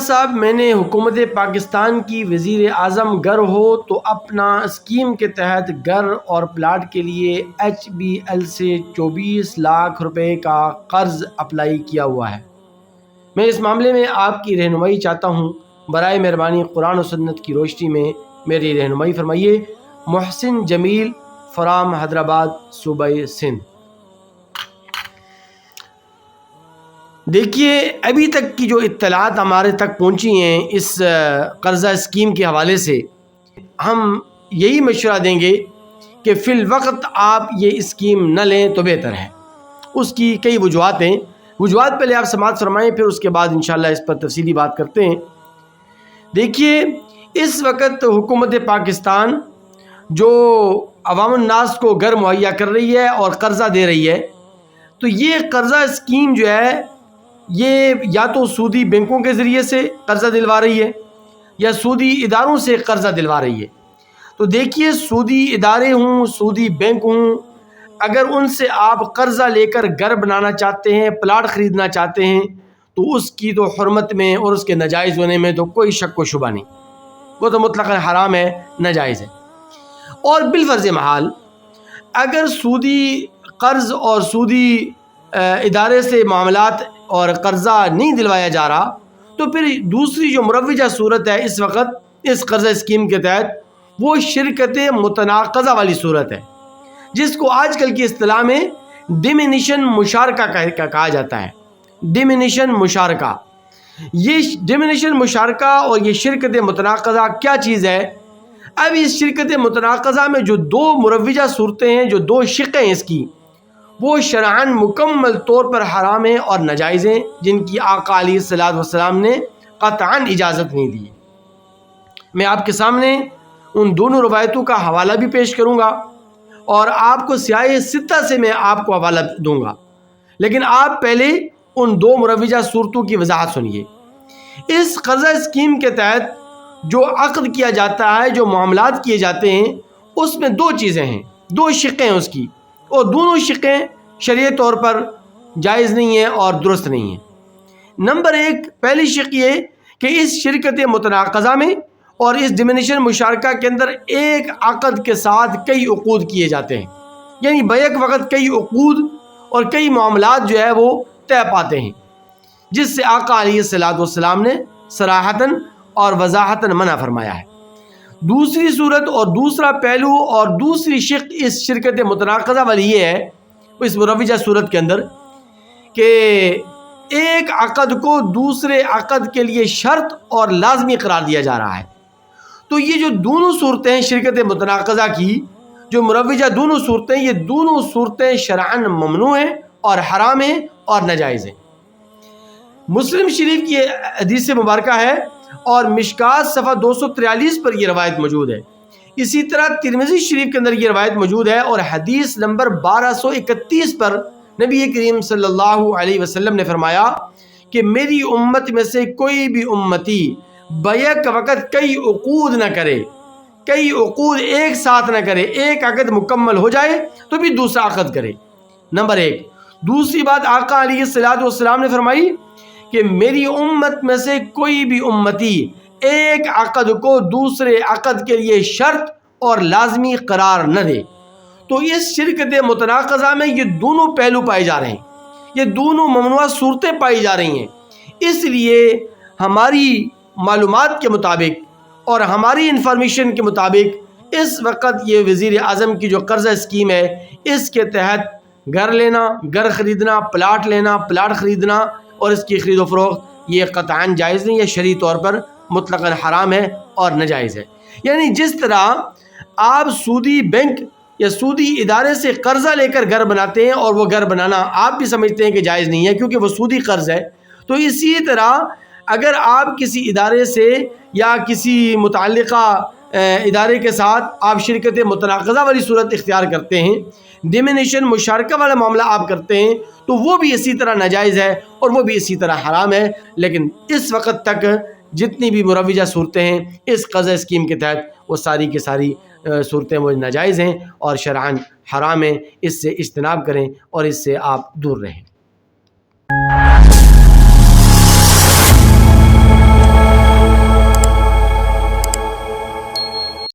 صاحب میں نے حکومت پاکستان کی وزیر اعظم گر ہو تو اپنا اسکیم کے تحت گھر اور پلاٹ کے لیے HBL سے 24 لاکھ روپے کا قرض اپلائی کیا ہوا ہے۔ میں اس معاملے میں آپ کی رہنمائی چاہتا ہوں، برائے مہربانی قرآن و سنت کی روشنی میں میری رہنمائی فرمائیے۔ محسن جمیل فرام حیدرآباد، صوبہ سندھ۔ دیکھیے، ابھی تک کی جو اطلاعات ہمارے تک پہنچی ہیں اس قرضہ اسکیم کے حوالے سے، ہم یہی مشورہ دیں گے کہ فی الوقت آپ یہ اسکیم نہ لیں تو بہتر ہے۔ اس کی کئی وجوہات ہیں، وجوہات پہلے آپ سماعت فرمائیں، پھر اس کے بعد انشاءاللہ اس پر تفصیلی بات کرتے ہیں۔ دیکھیے، اس وقت حکومت پاکستان جو عوام الناس کو گھر مہیا کر رہی ہے اور قرضہ دے رہی ہے، تو یہ قرضہ اسکیم جو ہے یہ یا تو سودی بینکوں کے ذریعے سے قرضہ دلوا رہی ہے یا سودی اداروں سے قرضہ دلوا رہی ہے۔ تو دیکھیے، سودی ادارے ہوں، سودی بینک ہوں، اگر ان سے آپ قرضہ لے کر گھر بنانا چاہتے ہیں، پلاٹ خریدنا چاہتے ہیں، تو اس کی تو حرمت میں اور اس کے ناجائز ہونے میں تو کوئی شک و شبہ نہیں، وہ تو مطلق حرام ہے، ناجائز ہے۔ اور بالفرض محال اگر سودی قرض اور سودی ادارے سے معاملات اور قرضہ نہیں دلوایا جا رہا، تو پھر دوسری جو مروجہ صورت ہے اس وقت اس قرضہ اسکیم کے تحت، وہ شرکت متناقضہ والی صورت ہے، جس کو آج کل کی اصطلاح میں ڈیمینیشن مشارکہ کہا جاتا ہے۔ ڈیمینیشن مشارکہ، یہ ڈیمینیشن مشارکہ اور یہ شرکت متناقضہ کیا چیز ہے؟ اب اس شرکت متناقضہ میں جو دو مروجہ صورتیں ہیں، جو دو شقیں ہیں اس کی، وہ شرعاً مکمل طور پر حرام ہیں اور ناجائز ہیں، جن کی آقا علیہ الصلوۃ والسلام نے قطعاً اجازت نہیں دی۔ میں آپ کے سامنے ان دونوں روایتوں کا حوالہ بھی پیش کروں گا اور آپ کو سیاہ ستہ سے میں آپ کو حوالہ دوں گا، لیکن آپ پہلے ان دو مروجہ صورتوں کی وضاحت سنیے۔ اس قرضہ اسکیم کے تحت جو عقد کیا جاتا ہے، جو معاملات کیے جاتے ہیں، اس میں دو چیزیں ہیں، دو شقیں ہیں اس کی، اور دونوں شقیں شرعی طور پر جائز نہیں ہیں اور درست نہیں ہیں۔ نمبر ایک، پہلی شق یہ کہ اس شرکت متناقضہ میں اور اس ڈیمینیشن مشارکہ کے اندر ایک عقد کے ساتھ کئی عقود کیے جاتے ہیں، یعنی بیک وقت کئی عقود اور کئی معاملات جو ہے وہ طے پاتے ہیں، جس سے آقا علیہ الصلوۃ والسلام نے صراحتاً اور وضاحتاً منع فرمایا ہے۔ دوسری صورت اور دوسرا پہلو اور دوسری شق اس شرکت متناقضہ والی یہ ہے، اس مروجہ صورت کے اندر، کہ ایک عقد کو دوسرے عقد کے لیے شرط اور لازمی قرار دیا جا رہا ہے۔ تو یہ جو دونوں صورتیں ہیں شرکت متناقضہ کی، جو مروجہ دونوں صورتیں، یہ دونوں صورتیں شرعاً ممنوع ہیں اور حرام ہیں اور ناجائز ہیں۔ مسلم شریف کی حدیث مبارکہ ہے اور مشکات صفحہ 243 پر یہ روایت موجود ہے۔ اسی طرح ترمذی شریف کے اندر یہ روایت موجود ہے اور حدیث نمبر 1231 پر نبی کریم صلی اللہ علیہ وسلم نے فرمایا کہ میری امت میں سے کوئی بھی امتی بیک وقت کئی عقود نہ کرے، کئی عقود ایک ساتھ نہ کرے، ایک عقد مکمل ہو جائے تو بھی دوسرا عقد کرے، نمبر ایک۔ دوسری بات آقا علیہ الصلوۃ والسلام نے فرمائی کہ میری امت میں سے کوئی بھی امتی ایک عقد کو دوسرے عقد کے لیے شرط اور لازمی قرار نہ دے۔ تو اس شرکت متناقضہ میں یہ دونوں پہلو پائے جا رہے ہیں، یہ دونوں ممنوع صورتیں پائی جا رہی ہیں۔ اس لیے ہماری معلومات کے مطابق اور ہماری انفارمیشن کے مطابق اس وقت یہ وزیر اعظم کی جو قرضہ اسکیم ہے، اس کے تحت گھر لینا، گھر خریدنا، پلاٹ لینا، پلاٹ خریدنا اور اس کی خرید و فروخت یہ قطعاً جائز نہیں ہے، شرعی طور پر مطلقاً حرام ہے اور ناجائز ہے۔ یعنی جس طرح آپ سودی بینک یا سودی ادارے سے قرضہ لے کر گھر بناتے ہیں اور وہ گھر بنانا آپ بھی سمجھتے ہیں کہ جائز نہیں ہے کیونکہ وہ سودی قرض ہے، تو اسی طرح اگر آپ کسی ادارے سے یا کسی متعلقہ ادارے کے ساتھ آپ شرکت متناقضہ والی صورت اختیار کرتے ہیں، ڈیمینیشن مشارکہ والا معاملہ آپ کرتے ہیں، تو وہ بھی اسی طرح ناجائز ہے اور وہ بھی اسی طرح حرام ہے۔ لیکن اس وقت تک جتنی بھی مروجہ صورتیں ہیں اس قرضہ اسکیم کے تحت، وہ ساری کی ساری صورتیں وہ ناجائز ہیں اور شرعاً حرام ہیں۔ اس سے اجتناب کریں اور اس سے آپ دور رہیں۔